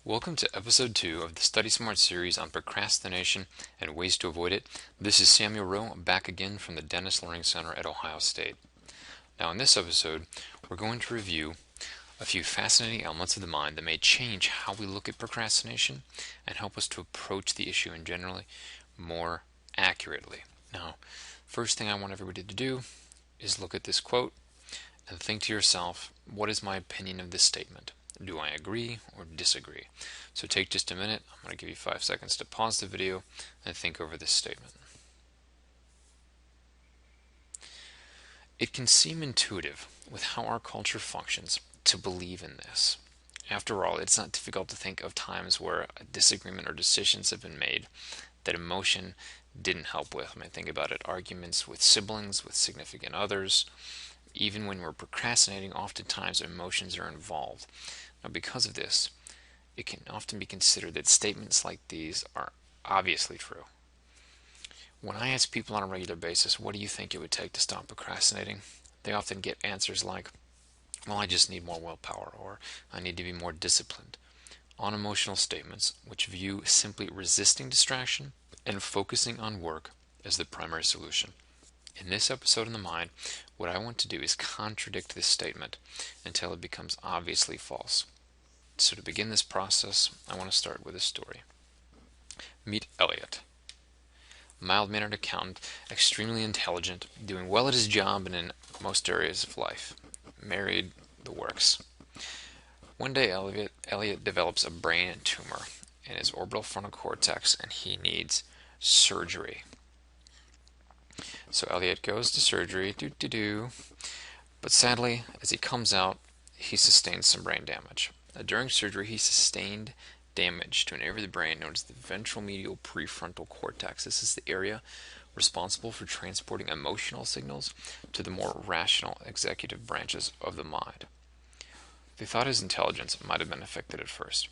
Welcome to episode 2 of the Study Smart series on procrastination and ways to avoid it. This is Samuel Rowe, back again from the Dennis Learning Center at Ohio State. Now in this episode, we're going to review a few fascinating elements of the mind that may change how we look at procrastination and help us to approach the issue in generally more accurately. Now, first thing I want everybody to do is look at this quote and think to yourself, what is my opinion of this statement? Do I agree or disagree? So take just a minute. I'm going to give you 5 seconds to pause the video and think over this statement. It can seem intuitive with how our culture functions to believe in this. After all, it's not difficult to think of times where a disagreement or decisions have been made that emotion didn't help with. I mean, think about it, arguments with siblings, with significant others. Even when we're procrastinating, oftentimes emotions are involved. Now, because of this, it can often be considered that statements like these are obviously true. When I ask people on a regular basis, what do you think it would take to stop procrastinating? They often get answers like, well, I just need more willpower, or I need to be more disciplined. Unemotional statements which view simply resisting distraction and focusing on work as the primary solution. In this episode in the mind, what I want to do is contradict this statement until it becomes obviously false. So to begin this process, I want to start with a story. Meet Elliot. Mild-mannered accountant, extremely intelligent, doing well at his job and in most areas of life. Married, the works. One day Elliot develops a brain tumor in his orbital frontal cortex and he needs surgery. So Elliot goes to surgery, but sadly, as he comes out, he sustains some brain damage. During surgery, he sustained damage to an area of the brain known as the ventral medial prefrontal cortex. This is the area responsible for transporting emotional signals to the more rational executive branches of the mind. They thought his intelligence might have been affected at first.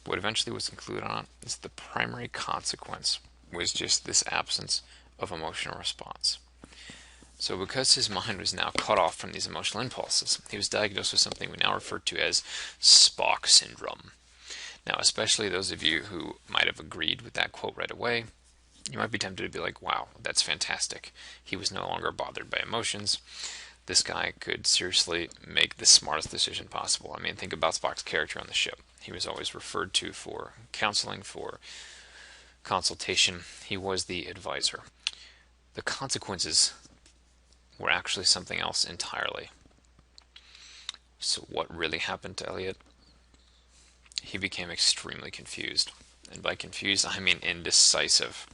What eventually was concluded on is the primary consequence was just this absence of emotional response. So because his mind was now cut off from these emotional impulses, he was diagnosed with something we now refer to as Spock syndrome. Now, especially those of you who might have agreed with that quote right away, you might be tempted to be like, wow, that's fantastic. He was no longer bothered by emotions. This guy could seriously make the smartest decision possible. I mean, think about Spock's character on the ship. He was always referred to for counseling, for consultation. He was the advisor. The consequences were actually something else entirely. So what really happened to Elliot? He became extremely confused. And by confused, I mean indecisive.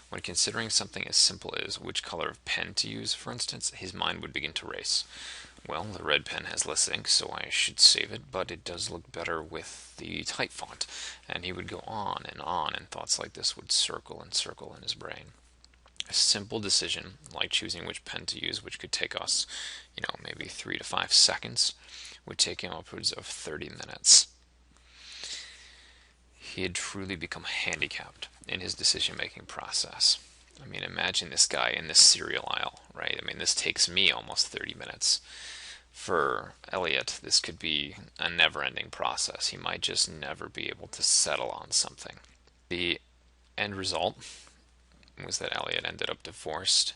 When considering something as simple as which color of pen to use, for instance, his mind would begin to race. Well, the red pen has less ink, so I should save it, but it does look better with the type font. And he would go on, and thoughts like this would circle and circle in his brain. A simple decision, like choosing which pen to use, which could take us, maybe 3 to 5 seconds, would take him upwards of 30 minutes. He had truly become handicapped in his decision-making process. I mean, imagine this guy in this cereal aisle, right? I mean, this takes me almost 30 minutes. For Elliot, this could be a never-ending process. He might just never be able to settle on something. The end result was that Elliot ended up divorced.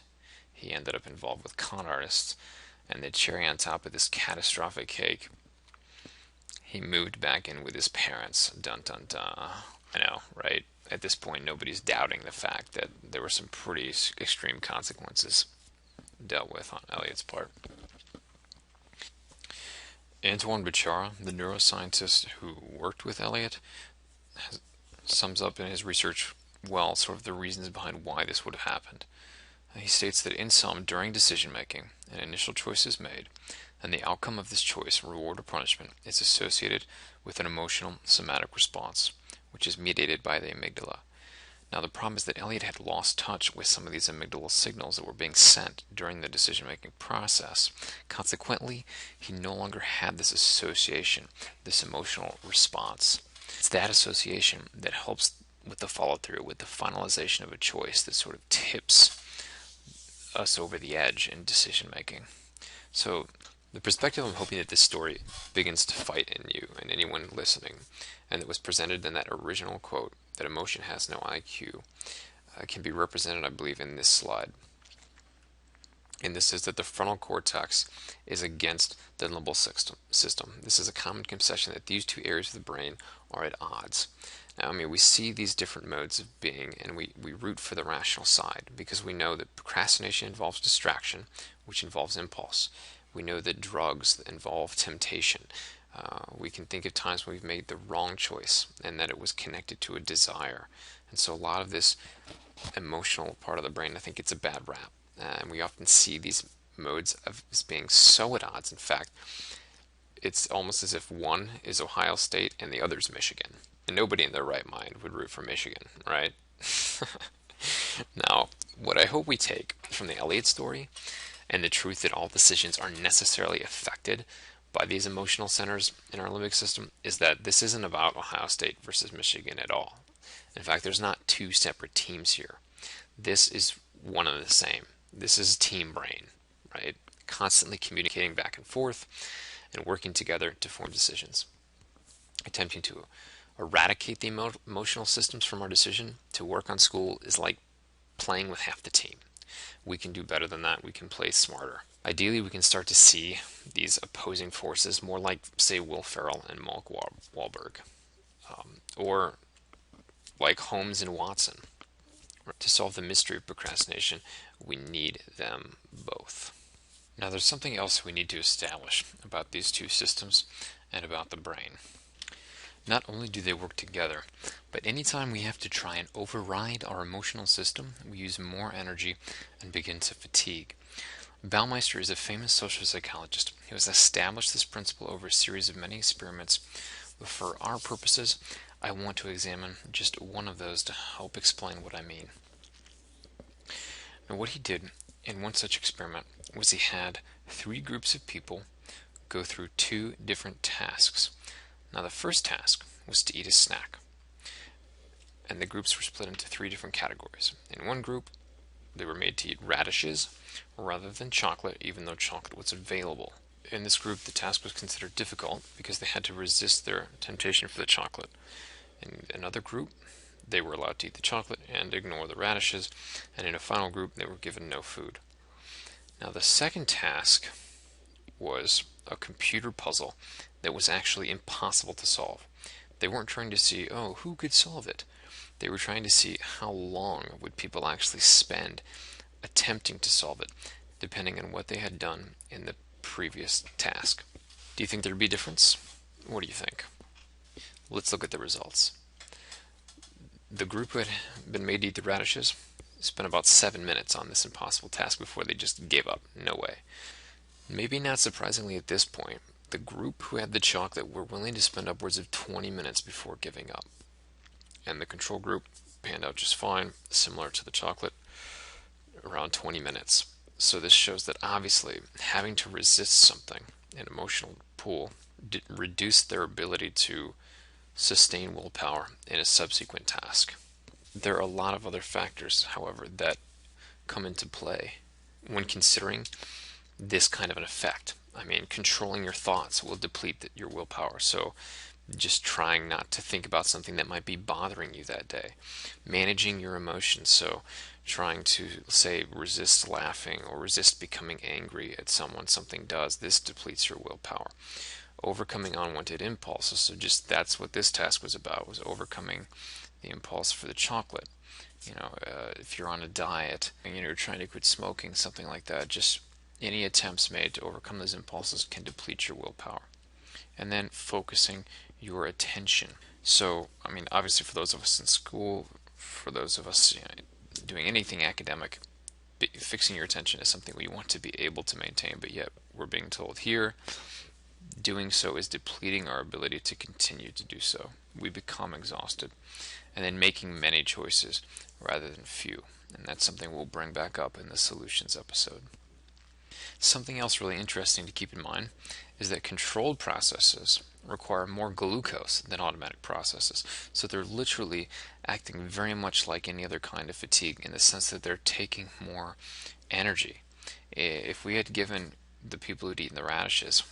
He ended up involved with con artists, and the cherry on top of this catastrophic cake, he moved back in with his parents. Dun dun dun. I know, right? At this point, nobody's doubting the fact that there were some pretty extreme consequences dealt with on Elliot's part. Antoine Bichara, the neuroscientist who worked with Elliot, sums up in his research well sort of the reasons behind why this would have happened. He states that in sum, during decision making, an initial choice is made, and the outcome of this choice, reward or punishment, is associated with an emotional somatic response, which is mediated by the amygdala. Now the problem is that Elliot had lost touch with some of these amygdala signals that were being sent during the decision-making process. Consequently, he no longer had this association, this emotional response. It's that association that helps with the follow-through, with the finalization of a choice that sort of tips us over the edge in decision-making. So The perspective I'm hoping that this story begins to fight in you and anyone listening, and that was presented in that original quote, that emotion has no IQ, can be represented, I believe, in this slide. And this is that the frontal cortex is against the limbic system. This is a common conception that these two areas of the brain are at odds. Now, I mean, we see these different modes of being, and we root for the rational side because we know that procrastination involves distraction, which involves impulse. We know that drugs involve temptation. We can think of times when we've made the wrong choice and that it was connected to a desire. And so a lot of this emotional part of the brain, I think it's a bad rap. And we often see these modes as being so at odds. In fact, it's almost as if one is Ohio State and the other is Michigan. And nobody in their right mind would root for Michigan, right? Now, what I hope we take from the Elliott story and the truth that all decisions are necessarily affected by these emotional centers in our limbic system is that this isn't about Ohio State versus Michigan at all. In fact, there's not two separate teams here. This is one and the same. This is team brain, right? Constantly communicating back and forth and working together to form decisions. Attempting to eradicate the emotional systems from our decision to work on school is like playing with half the team. We can do better than that. We can play smarter. Ideally, we can start to see these opposing forces more like, say, Will Ferrell and Mark Wahlberg, or like Holmes and Watson. To solve the mystery of procrastination, we need them both. Now, there's something else we need to establish about these two systems and about the brain. Not only do they work together, but anytime we have to try and override our emotional system, we use more energy and begin to fatigue. Baumeister is a famous social psychologist who has established this principle over a series of many experiments, but for our purposes, I want to examine just one of those to help explain what I mean. Now, what he did in one such experiment was he had 3 groups of people go through 2 different tasks. Now, the first task was to eat a snack, and the groups were split into 3 different categories. In one group, they were made to eat radishes rather than chocolate, even though chocolate was available. In this group, the task was considered difficult because they had to resist their temptation for the chocolate. In another group, they were allowed to eat the chocolate and ignore the radishes, and in a final group, they were given no food. Now, the second task was a computer puzzle that was actually impossible to solve. They weren't trying to see, oh, who could solve it? They were trying to see how long would people actually spend attempting to solve it, depending on what they had done in the previous task. Do you think there'd be a difference? What do you think? Let's look at the results. The group who had been made to eat the radishes spent about 7 minutes on this impossible task before they just gave up. No way. Maybe not surprisingly at this point, the group who had the chocolate were willing to spend upwards of 20 minutes before giving up. And the control group panned out just fine, similar to the chocolate, around 20 minutes. So this shows that obviously having to resist something, an emotional pull, reduced their ability to sustain willpower in a subsequent task. There are a lot of other factors, however, that come into play when considering this kind of an effect. I mean, controlling your thoughts will deplete your willpower. So just trying not to think about something that might be bothering you that day. Managing your emotions, so trying to, say, resist laughing or resist becoming angry at someone something does, this depletes your willpower. Overcoming unwanted impulses, so just that's what this task was about, was overcoming the impulse for the chocolate. If you're on a diet and you're trying to quit smoking, something like that, just any attempts made to overcome those impulses can deplete your willpower. And then focusing your attention. So, I mean, obviously for those of us in school, for those of us doing anything academic, fixing your attention is something we want to be able to maintain, but yet we're being told here, doing so is depleting our ability to continue to do so. We become exhausted. And then making many choices rather than few. And that's something we'll bring back up in the solutions episode. Something else really interesting to keep in mind is that controlled processes require more glucose than automatic processes. So they're literally acting very much like any other kind of fatigue in the sense that they're taking more energy. If we had given the people who'd eaten the radishes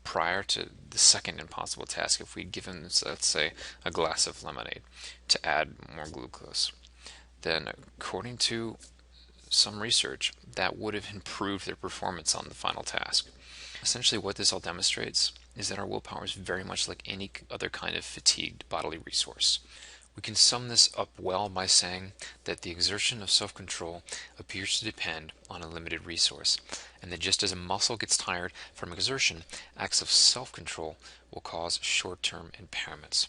prior to the second impossible task, if we'd given, let's say, a glass of lemonade to add more glucose, then according to some research, that would have improved their performance on the final task. Essentially, what this all demonstrates is that our willpower is very much like any other kind of fatigued bodily resource. We can sum this up well by saying that the exertion of self-control appears to depend on a limited resource, and that just as a muscle gets tired from exertion, acts of self-control will cause short-term impairments.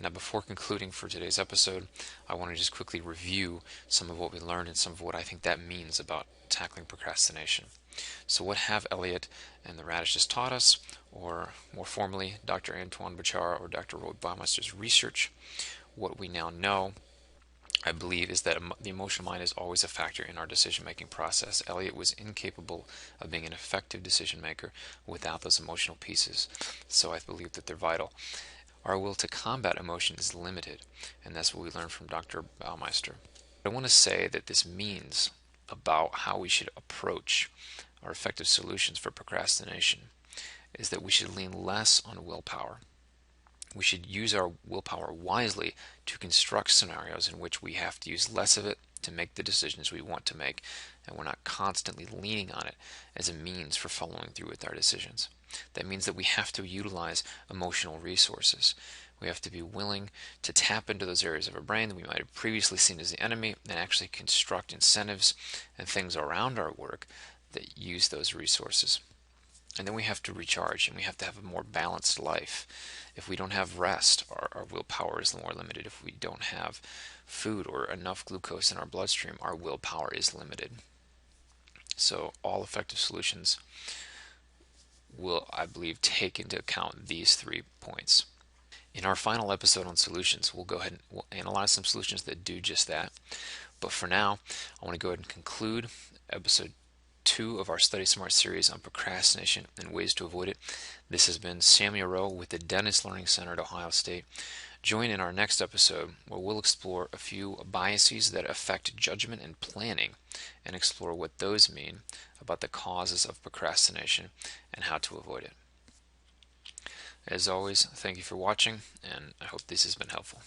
Now, before concluding for today's episode, I want to just quickly review some of what we learned and some of what I think that means about tackling procrastination. So what have Eliot and the radishes taught us, or more formally, Dr. Antoine Bachar or Dr. Roy Baumeister's research? What we now know, I believe, is that the emotional mind is always a factor in our decision-making process. Eliot was incapable of being an effective decision maker without those emotional pieces, so I believe that they're vital. Our will to combat emotion is limited, and that's what we learned from Dr. Baumeister. I want to say that this means about how we should approach our effective solutions for procrastination is that we should lean less on willpower. We should use our willpower wisely to construct scenarios in which we have to use less of it to make the decisions we want to make, and we're not constantly leaning on it as a means for following through with our decisions. That means that we have to utilize emotional resources. We have to be willing to tap into those areas of our brain that we might have previously seen as the enemy and actually construct incentives and things around our work that use those resources. And then we have to recharge, and we have to have a more balanced life. If we don't have rest, our willpower is more limited. If we don't have food or enough glucose in our bloodstream, our willpower is limited. So all effective solutions will, I believe, take into account these 3 points. In our final episode on solutions, we'll go ahead and we'll analyze some solutions that do just that. But for now, I want to go ahead and conclude episode 2 of our Study Smart series on procrastination and ways to avoid it. This has been Samuel Rowe with the Dennis Learning Center at Ohio State. Join in our next episode where we'll explore a few biases that affect judgment and planning and explore what those mean about the causes of procrastination and how to avoid it. As always, thank you for watching, and I hope this has been helpful.